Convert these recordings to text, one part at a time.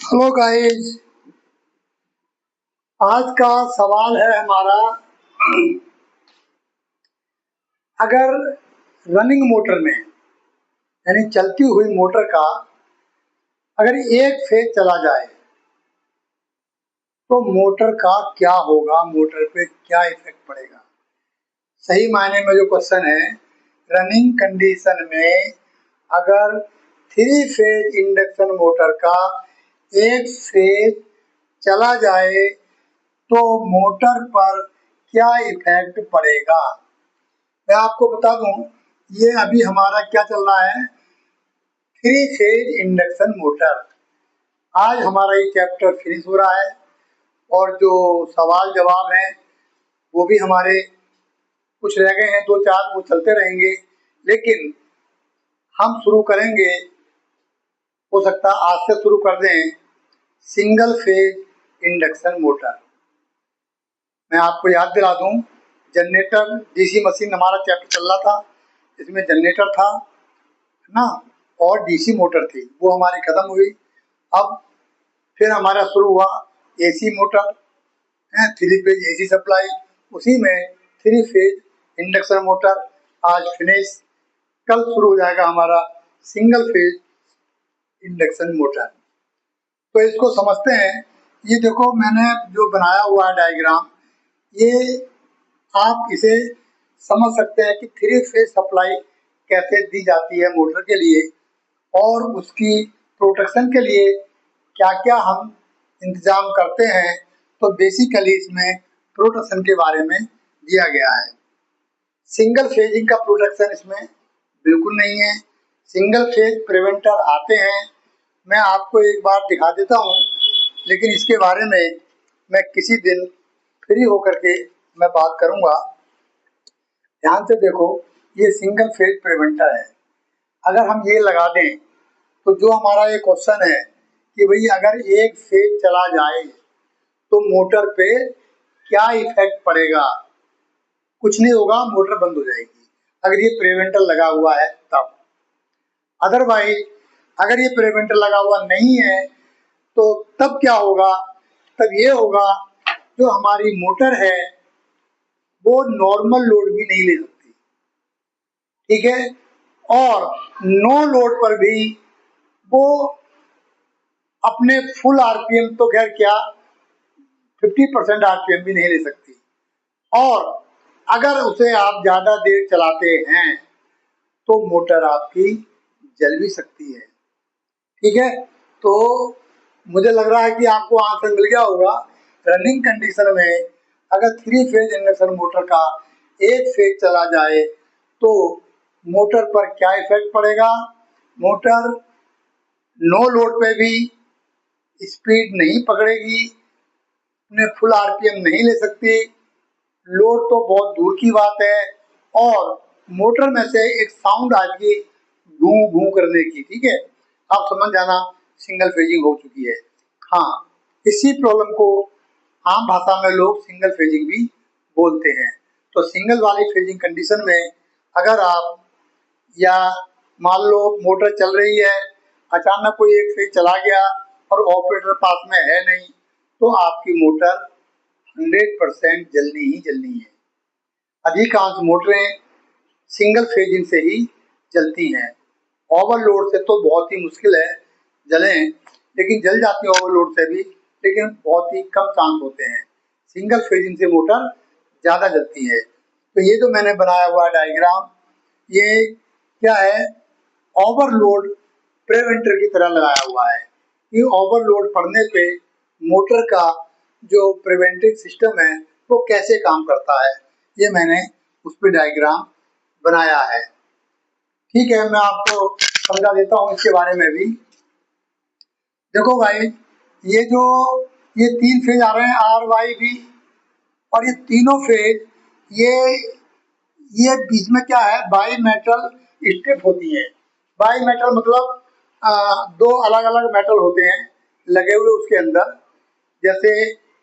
Hello guys. आज का सवाल है हमारा, अगर रनिंग मोटर में यानी चलती हुई मोटर का अगर एक फेज चला जाए तो मोटर का क्या होगा, मोटर पे क्या इफेक्ट पड़ेगा। सही मायने में जो क्वेश्चन है, रनिंग कंडीशन में अगर थ्री फेज इंडक्शन मोटर का एक फेज चला जाए तो मोटर पर क्या इफेक्ट पड़ेगा। मैं आपको बता दूं, ये अभी हमारा क्या चल रहा है, थ्री फेज इंडक्शन मोटर। आज हमारा ये चैप्टर फिनिश हो रहा है और जो सवाल जवाब हैं वो भी हमारे कुछ रह गए हैं, दो चार, वो चलते रहेंगे। लेकिन हम शुरू करेंगे, हो सकता है आज से शुरू कर दें, सिंगल फेज इंडक्शन मोटर। मैं आपको याद दिला दूं, जनरेटर डीसी मशीन हमारा चैप्टर चल रहा था, इसमें जनरेटर था, है ना, और डीसी मोटर थी, वो हमारी खत्म हुई। अब फिर हमारा शुरू हुआ एसी मोटर, है, थ्री फेज एसी सप्लाई, उसी में थ्री फेज इंडक्शन मोटर। आज फिनिश, कल शुरू हो जाएगा हमारा सिंगल फेज इंडक्शन मोटर। तो इसको समझते हैं। ये देखो, मैंने जो बनाया हुआ है डायग्राम, ये आप इसे समझ सकते हैं कि थ्री फेज सप्लाई कैसे दी जाती है मोटर के लिए और उसकी प्रोटेक्शन के लिए क्या क्या हम इंतजाम करते हैं। तो बेसिकली इसमें प्रोटेक्शन के बारे में दिया गया है। सिंगल फेजिंग का प्रोटेक्शन इसमें बिल्कुल नहीं है। सिंगल फेज प्रिवेंटर आते हैं, मैं आपको एक बार दिखा देता हूँ, लेकिन इसके बारे में मैं किसी दिन फ्री होकर के मैं बात करूँगा। ध्यान से देखो, ये सिंगल फेज प्रिवेंटर है। अगर हम ये लगा दें तो जो हमारा ये क्वेश्चन है कि भाई अगर एक फेज चला जाए तो मोटर पे क्या इफेक्ट पड़ेगा, कुछ नहीं होगा, मोटर बंद हो जाएगी अगर ये प्रिवेंटर लगा हुआ है तब। अदरवाइज अगर ये प्रिवेंटर लगा हुआ नहीं है तो तब क्या होगा, तब ये होगा, जो हमारी मोटर है वो नॉर्मल लोड भी नहीं ले सकती, ठीक है, और नो लोड पर भी वो अपने फुल आरपीएम, तो खैर क्या 50% आरपीएम भी नहीं ले सकती। और अगर उसे आप ज्यादा देर चलाते हैं तो मोटर आपकी जल भी सकती है, ठीक है। तो मुझे लग रहा है कि आपको आंसर मिल गया होगा। रनिंग कंडीशन में अगर थ्री फेज इंडक्शन मोटर का एक फेज चला जाए तो मोटर पर क्या इफेक्ट पड़ेगा। मोटर नो लोड पे भी स्पीड नहीं पकड़ेगी, अपने फुल आरपीएम नहीं ले सकती, लोड तो बहुत दूर की बात है, और मोटर में से एक साउंड आएगी घू घू करने की, ठीक है। आप समझ जाना सिंगल फेजिंग हो चुकी है। हाँ, इसी प्रॉब्लम को आम भाषा में लोग सिंगल फेजिंग भी बोलते हैं। तो सिंगल वाली फेजिंग कंडीशन में अगर आप, या मान लो मोटर चल रही है, अचानक कोई एक फेज चला गया और ऑपरेटर पास में है नहीं, तो आपकी मोटर 100% जलनी ही जलनी है। अधिकांश मोटरें सिंगल फेजिंग से ही जलती हैं। ओवरलोड से तो बहुत ही मुश्किल है जलें, लेकिन जल जाती है ओवरलोड से भी, लेकिन बहुत ही कम चांस होते हैं। सिंगल फेजिंग से मोटर ज़्यादा जलती है। तो ये जो मैंने बनाया हुआ डायग्राम, ये क्या है, ओवरलोड प्रिवेंटर की तरह लगाया हुआ है कि ओवरलोड पड़ने पे मोटर का जो प्रिवेंटिव सिस्टम है वो कैसे काम करता है, ये मैंने उस पर डायग्राम बनाया है। ठीक है, मैं आपको समझा देता हूँ इसके बारे में भी। देखो भाई, ये जो ये तीन फेज आ रहे हैं, आर वाई बी, और ये तीनों फेज, ये बीच में क्या है, बाई मेटल स्ट्रिप होती है। बाई मेटल मतलब दो अलग अलग मेटल होते हैं लगे हुए उसके अंदर। जैसे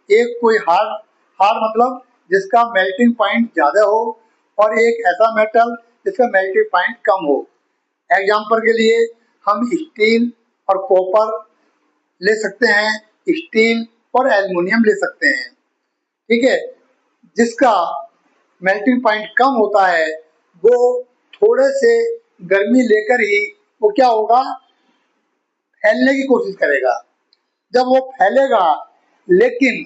एक कोई हार्ड, हार्ड मतलब जिसका मेल्टिंग पॉइंट ज़्यादा हो, और एक ऐसा मेटल जिसका मेल्टिंग पॉइंट कम हो। एग्जाम्पल के लिए हम स्टील और कॉपर ले सकते हैं, स्टील और एल्युमिनियम ले सकते हैं। ठीक है, जिसका मेल्टिंग पॉइंट कम होता है वो थोड़े से गर्मी लेकर ही वो क्या होगा, फैलने की कोशिश करेगा। जब वो फैलेगा लेकिन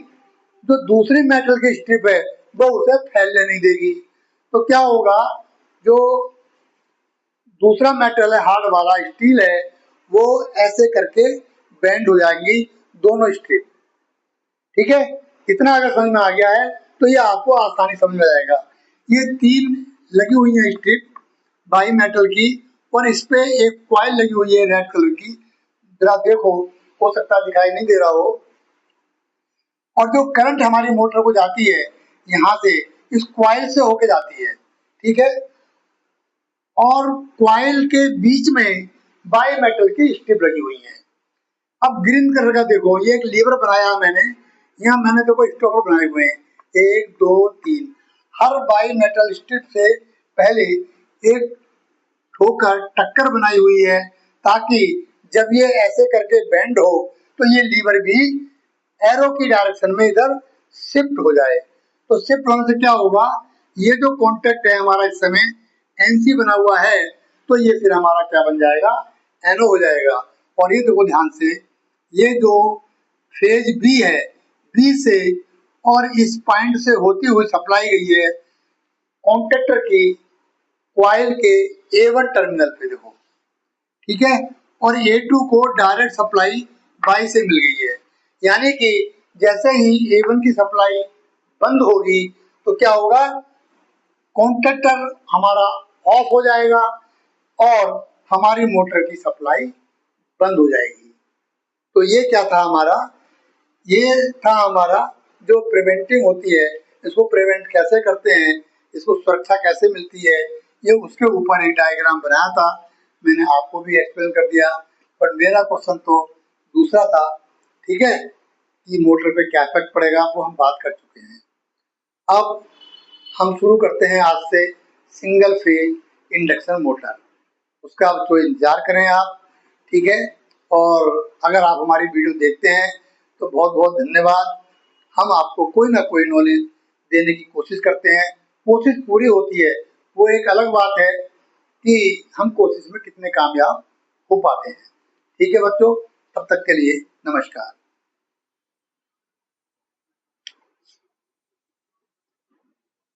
जो दूसरी मेटल की स्ट्रिप है वो उसे फैलने नहीं देगी, तो क्या होगा, जो दूसरा मेटल है हार्ड वाला स्टील है वो ऐसे करके बेंड हो जाएंगी दोनों स्ट्रिप। ठीक है, इतना अगर समझ में आ गया है तो ये आपको आसानी समझ में आएगा। ये 3 लगी हुई है स्ट्रिप बाई मेटल की और इस पे एक कॉइल लगी हुई है रेड कलर की, जरा देखो, हो सकता है दिखाई नहीं दे रहा हो। और जो करंट हमारी मोटर को जाती है यहाँ से इस कॉइल से होके जाती है। ठीक है, और कॉइल के बीच में बाई मेटल की स्ट्रिप लगी हुई है। अब ग्रीन कलर का देखो, ये एक लीवर बनाया मैंने, यहाँ मैंने देखो स्टॉपर बनाए हुए हैं, 1 2 3। हर बाई मेटल स्ट्रिप से पहले एक ठोकर टक्कर बनाई हुई है ताकि जब ये ऐसे करके बेंड हो तो ये लीवर भी एरो की डायरेक्शन में इधर शिफ्ट हो जाए। तो शिफ्ट होने से क्या होगा, ये जो कॉन्टेक्ट है हमारा इस समय एनसी बना हुआ है तो ये फिर हमारा क्या बन जाएगा, एनो हो जाएगा। और ये देखो ध्यान से, ये जो फेज बी है, बी से और इस पॉइंट से होती हुई सप्लाई गई है कॉन्टेक्टर की कॉइल के A1 टर्मिनल पे देखो। ठीक है, और A2 को डायरेक्ट सप्लाई बाई से मिल गई है, यानी कि जैसे ही A1 की सप्लाई बंद होगी तो क्या होगा, कॉन्टेक्टर हमारा ऑफ हो जाएगा और हमारी मोटर की सप्लाई बंद हो जाएगी। तो ये क्या था हमारा, ये था हमारा जो प्रिवेंटिंग होती है, इसको प्रिवेंट कैसे करते हैं, इसको सुरक्षा कैसे मिलती है, ये उसके ऊपर एक डायग्राम बनाया था, मैंने आपको भी एक्सप्लेन कर दिया। पर मेरा क्वेश्चन तो दूसरा था। ठीक है, कि मोटर पे क्या इफेक्ट पड़ेगा वो हम बात कर चुके हैं। अब हम शुरू करते हैं आज से सिंगल फेज इंडक्शन मोटर, उसका अब तो इंतजार करें आप। ठीक है, और अगर आप हमारी वीडियो देखते हैं तो बहुत बहुत धन्यवाद। हम आपको कोई ना कोई नॉलेज देने की कोशिश करते हैं, कोशिश पूरी होती है वो एक अलग बात है कि हम कोशिश में कितने कामयाब हो पाते हैं। ठीक है बच्चों, तब तक के लिए नमस्कार।